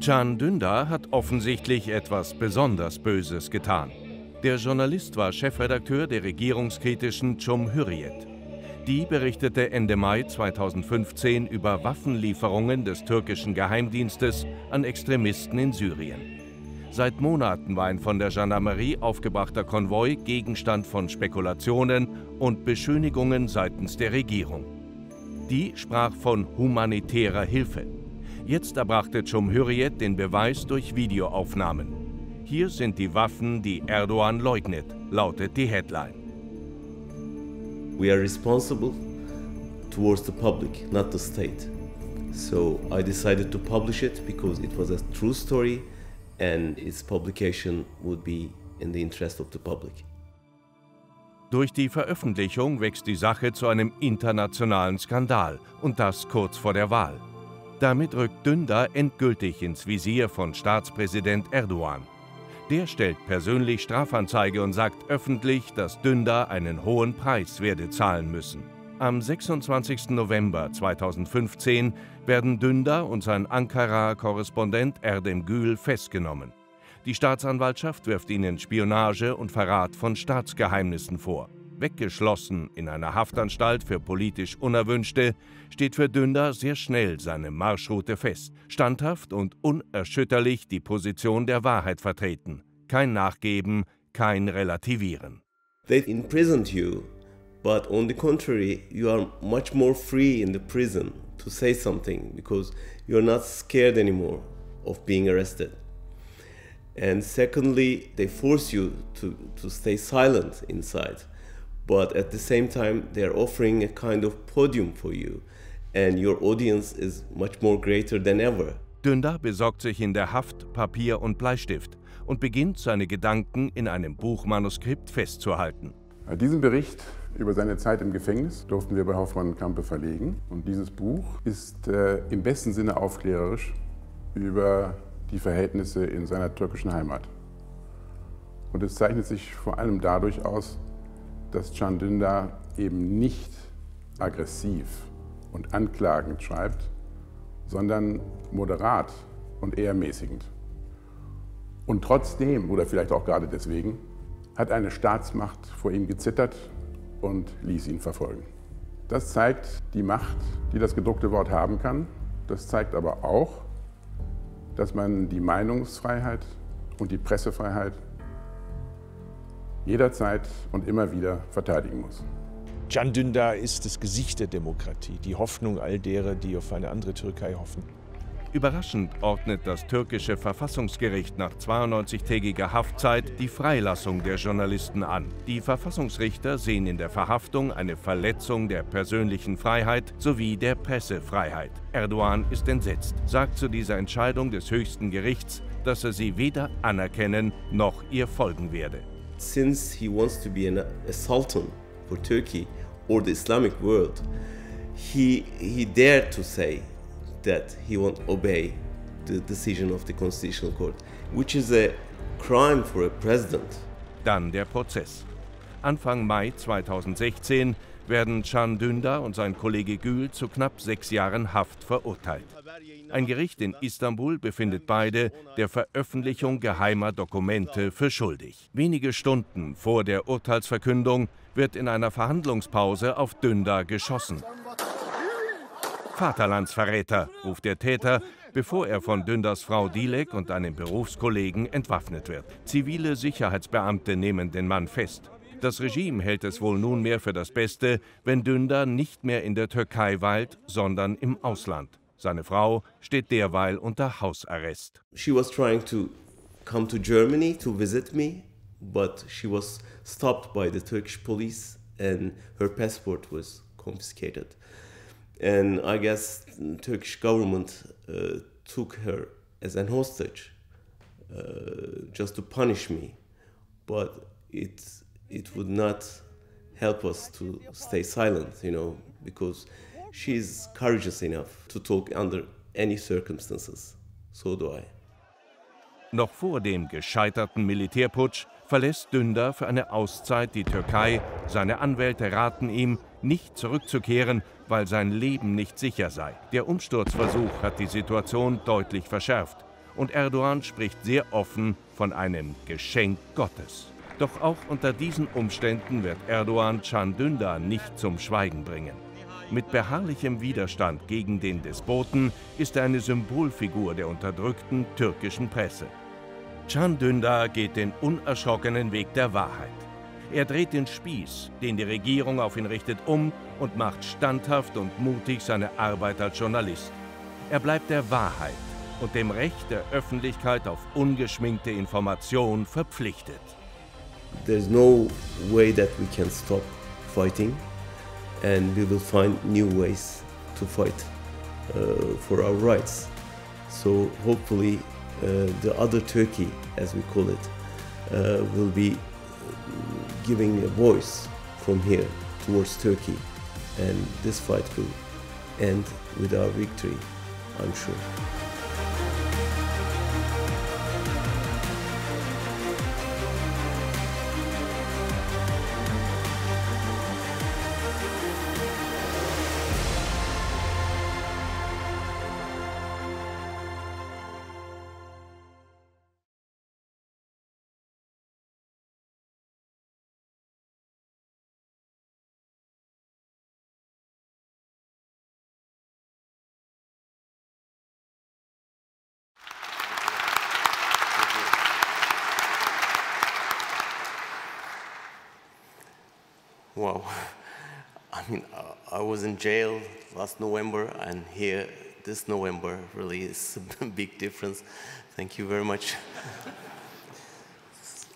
Can Dündar hat offensichtlich etwas besonders Böses getan. Der Journalist war Chefredakteur der regierungskritischen Cumhuriyet. Die berichtete Ende Mai 2015 über Waffenlieferungen des türkischen Geheimdienstes an Extremisten in Syrien. Seit Monaten war ein von der Annahmerede aufgebrachter Konvoi Gegenstand von Spekulationen und Beschönigungen seitens der Regierung. Die sprach von humanitärer Hilfe. Jetzt erbrachte Cumhuriyet den Beweis durch Videoaufnahmen. Hier sind die Waffen, die Erdogan leugnet, lautet die Headline. We are responsible towards the public, not the state. So I decided to publish it because it was a true story and its publication would be in the interest of the public. Durch die Veröffentlichung wächst die Sache zu einem internationalen Skandal und das kurz vor der Wahl. Damit rückt Dündar endgültig ins Visier von Staatspräsident Erdogan. Der stellt persönlich Strafanzeige und sagt öffentlich, dass Dündar einen hohen Preis werde zahlen müssen. Am 26. November 2015 werden Dündar und sein Ankara-Korrespondent Erdem Gül festgenommen. Die Staatsanwaltschaft wirft ihnen Spionage und Verrat von Staatsgeheimnissen vor. Weggeschlossen in einer Haftanstalt für politisch Unerwünschte, steht für Dündar sehr schnell seine Marschroute fest. Standhaft und unerschütterlich die Position der Wahrheit vertreten. Kein Nachgeben, kein Relativieren. They imprisoned you, but on the contrary, you are much more free in the prison to say something because you are not scared anymore of being arrested. And secondly, they force you to stay silent inside. But at the same time, they're offering a kind of podium for you, and your audience is much more greater than ever. Dündar besorgt sich in der Haft Papier und Bleistift und beginnt, seine Gedanken in einem Buchmanuskript festzuhalten. Diesen Bericht über seine Zeit im Gefängnis durften wir bei Hoffmann Campe verlegen. Und dieses Buch ist im besten Sinne aufklärerisch über die Verhältnisse in seiner türkischen Heimat. Und es zeichnet sich vor allem dadurch aus, dass Can Dündar eben nicht aggressiv und anklagend schreibt, sondern moderat und eher mäßigend. Und trotzdem, oder vielleicht auch gerade deswegen, hat eine Staatsmacht vor ihm gezittert und ließ ihn verfolgen. Das zeigt die Macht, die das gedruckte Wort haben kann. Das zeigt aber auch, dass man die Meinungsfreiheit und die Pressefreiheit jederzeit und immer wieder verteidigen muss. Can Dündar ist das Gesicht der Demokratie, die Hoffnung all derer, die auf eine andere Türkei hoffen. Überraschend ordnet das türkische Verfassungsgericht nach 92-tägiger Haftzeit die Freilassung der Journalisten an. Die Verfassungsrichter sehen in der Verhaftung eine Verletzung der persönlichen Freiheit sowie der Pressefreiheit. Erdogan ist entsetzt, sagt zu dieser Entscheidung des höchsten Gerichts, dass er sie weder anerkennen noch ihr folgen werde. Since he wants to be a sultan for Turkey or the Islamic world, he dared to say that he won't obey the decision of the Constitutional Court, which is a crime for a president. Dann der Prozess. Anfang Mai 2016 werden Can Dündar und sein Kollege Gül zu knapp 6 Jahren Haft verurteilt. Ein Gericht in Istanbul befindet beide der Veröffentlichung geheimer Dokumente für schuldig. Wenige Stunden vor der Urteilsverkündung wird in einer Verhandlungspause auf Dündar geschossen. Vaterlandsverräter, ruft der Täter, bevor er von Dündars Frau Dilek und einem Berufskollegen entwaffnet wird. Zivile Sicherheitsbeamte nehmen den Mann fest. Das Regime hält es wohl nunmehr für das Beste, wenn Dündar nicht mehr in der Türkei weilt, sondern im Ausland. Seine Frau steht derweil unter Hausarrest. She was trying to come to Germany to visit me, but she was stopped by the Turkish police and her passport was confiscated. And I guess the Turkish government took her as an hostage just to punish me. But it would not help us to stay silent, you know, because she's courageous enough to talk under any circumstances. So do I. Noch vor dem gescheiterten Militärputsch verlässt Dündar für eine Auszeit die Türkei. Seine Anwälte raten ihm, nicht zurückzukehren, weil sein Leben nicht sicher sei. Der Umsturzversuch hat die Situation deutlich verschärft und Erdogan spricht sehr offen von einem Geschenk Gottes. Doch auch unter diesen Umständen wird Erdogan Can Dündar nicht zum Schweigen bringen. Mit beharrlichem Widerstand gegen den Despoten ist er eine Symbolfigur der unterdrückten türkischen Presse. Can Dündar geht den unerschrockenen Weg der Wahrheit. Er dreht den Spieß, den die Regierung auf ihn richtet, um und macht standhaft und mutig seine Arbeit als Journalist. Er bleibt der Wahrheit und dem Recht der Öffentlichkeit auf ungeschminkte Information verpflichtet. There's no way that we can stop fighting, and we will find new ways to fight for our rights. So hopefully the other Turkey, as we call it, will be giving a voice from here towards Turkey, and this fight will end with our victory, I'm sure. Wow, I mean, I was in jail last November, and here this November really is a big difference. Thank you very much.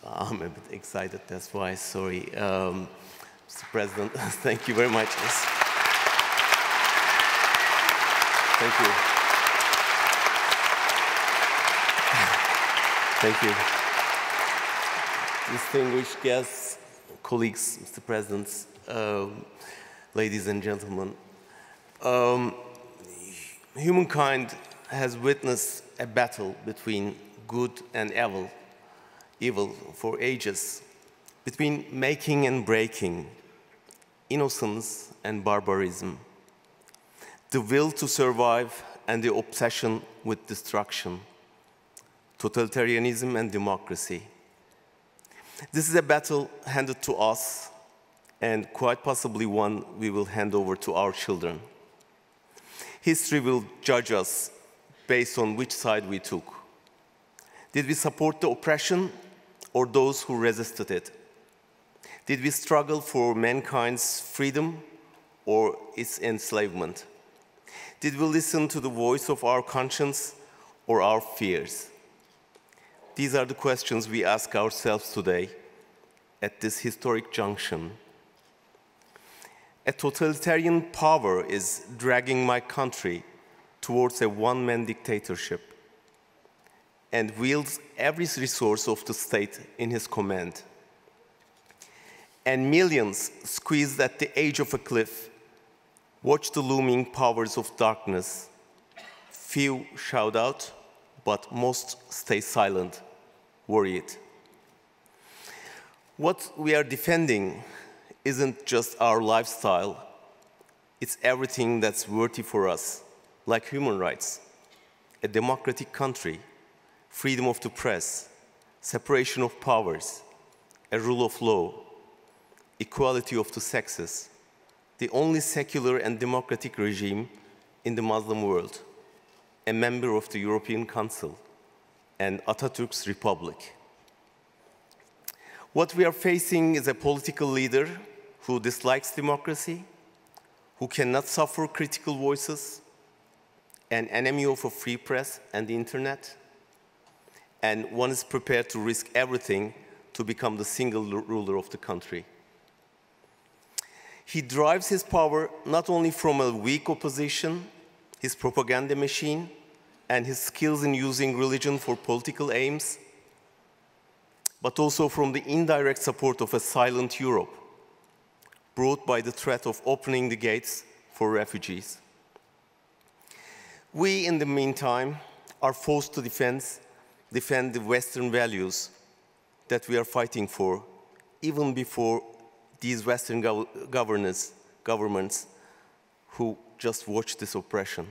I'm a bit excited, that's why, sorry. Mr. President, thank you very much. Thank you. Thank you. Distinguished guests, colleagues, Mr. President, ladies and gentlemen, humankind has witnessed a battle between good and evil for ages, between making and breaking, innocence and barbarism, the will to survive and the obsession with destruction, totalitarianism and democracy. This is a battle handed to us, and quite possibly one we will hand over to our children. History will judge us based on which side we took. Did we support the oppression or those who resisted it? Did we struggle for mankind's freedom or its enslavement? Did we listen to the voice of our conscience or our fears? These are the questions we ask ourselves today at this historic junction. A totalitarian power is dragging my country towards a one-man dictatorship and wields every resource of the state in his command. And millions, squeezed at the edge of a cliff, watch the looming powers of darkness. Few shout out, but most stay silent, worried. What we are defending isn't just our lifestyle, it's everything that's worthy for us, like human rights, a democratic country, freedom of the press, separation of powers, a rule of law, equality of the sexes, the only secular and democratic regime in the Muslim world, a member of the European Council, and Atatürk's republic. What we are facing is a political leader who dislikes democracy, who cannot suffer critical voices, an enemy of a free press and the internet, and one is prepared to risk everything to become the single ruler of the country. He derives his power not only from a weak opposition, his propaganda machine, and his skills in using religion for political aims, but also from the indirect support of a silent Europe, brought by the threat of opening the gates for refugees. We, in the meantime, are forced to defend the Western values that we are fighting for, even before these Western governments who just watch this oppression.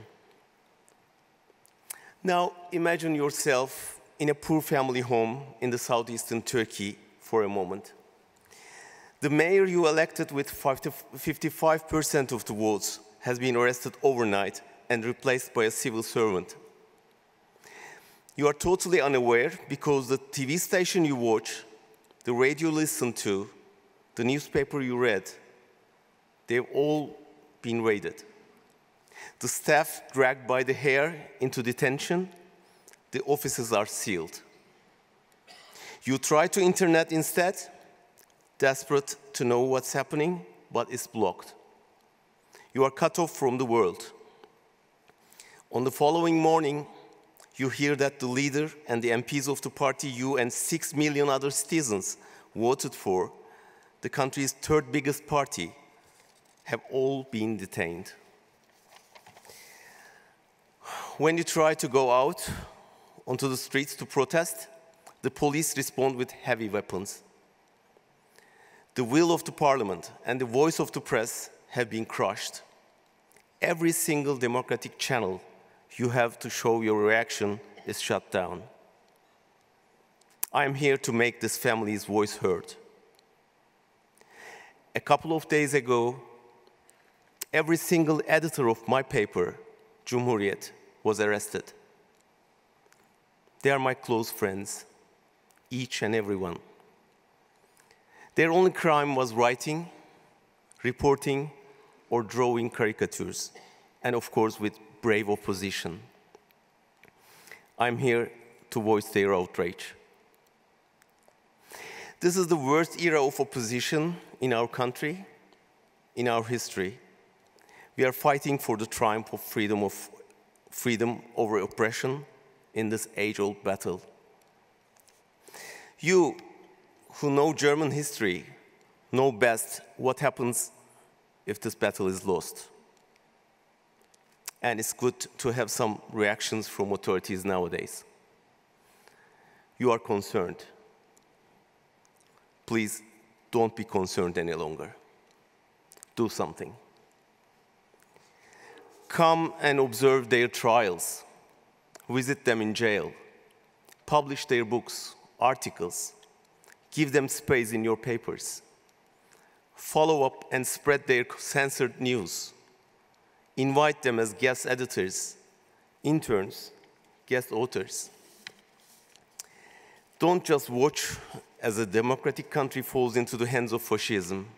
Now, imagine yourself in a poor family home in the southeastern Turkey for a moment. The mayor you elected with 55% of the votes has been arrested overnight and replaced by a civil servant. You are totally unaware because the TV station you watch, the radio you listen to, the newspaper you read, they've all been raided. The staff dragged by the hair into detention, the offices are sealed. You try to internet instead, desperate to know what's happening, but it's blocked. You are cut off from the world. On the following morning, you hear that the leader and the MPs of the party you and 6 million other citizens voted for, the country's third biggest party, have all been detained. When you try to go out onto the streets to protest, the police respond with heavy weapons. The will of the parliament and the voice of the press have been crushed. Every single democratic channel you have to show your reaction is shut down. I am here to make this family's voice heard. A couple of days ago, every single editor of my paper, Cumhuriyet, was arrested. They are my close friends, each and every one. Their only crime was writing, reporting, or drawing caricatures, and of course with brave opposition. I'm here to voice their outrage. This is the worst era of opposition in our country, in our history. We are fighting for the triumph of freedom over oppression in this age-old battle. You who know German history know best what happens if this battle is lost. And it's good to have some reactions from authorities nowadays. You are concerned. Please don't be concerned any longer. Do something. Come and observe their trials. Visit them in jail. Publish their books, articles. Give them space in your papers. Follow up and spread their censored news. Invite them as guest editors, interns, guest authors. Don't just watch as a democratic country falls into the hands of fascism.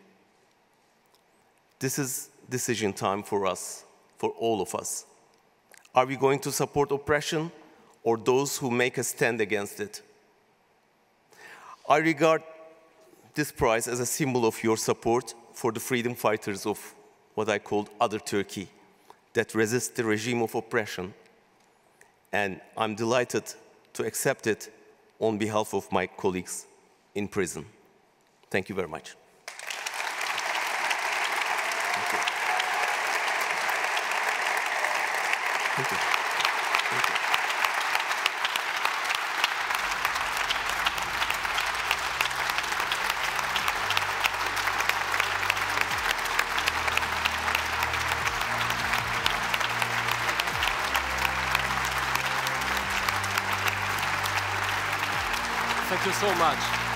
This is decision time for us, for all of us. Are we going to support oppression or those who make a stand against it? I regard this prize as a symbol of your support for the freedom fighters of what I called other Turkey, that resist the regime of oppression. And I'm delighted to accept it on behalf of my colleagues in prison. Thank you very much. Thank you. Thank you. Thank you. Thank you so much.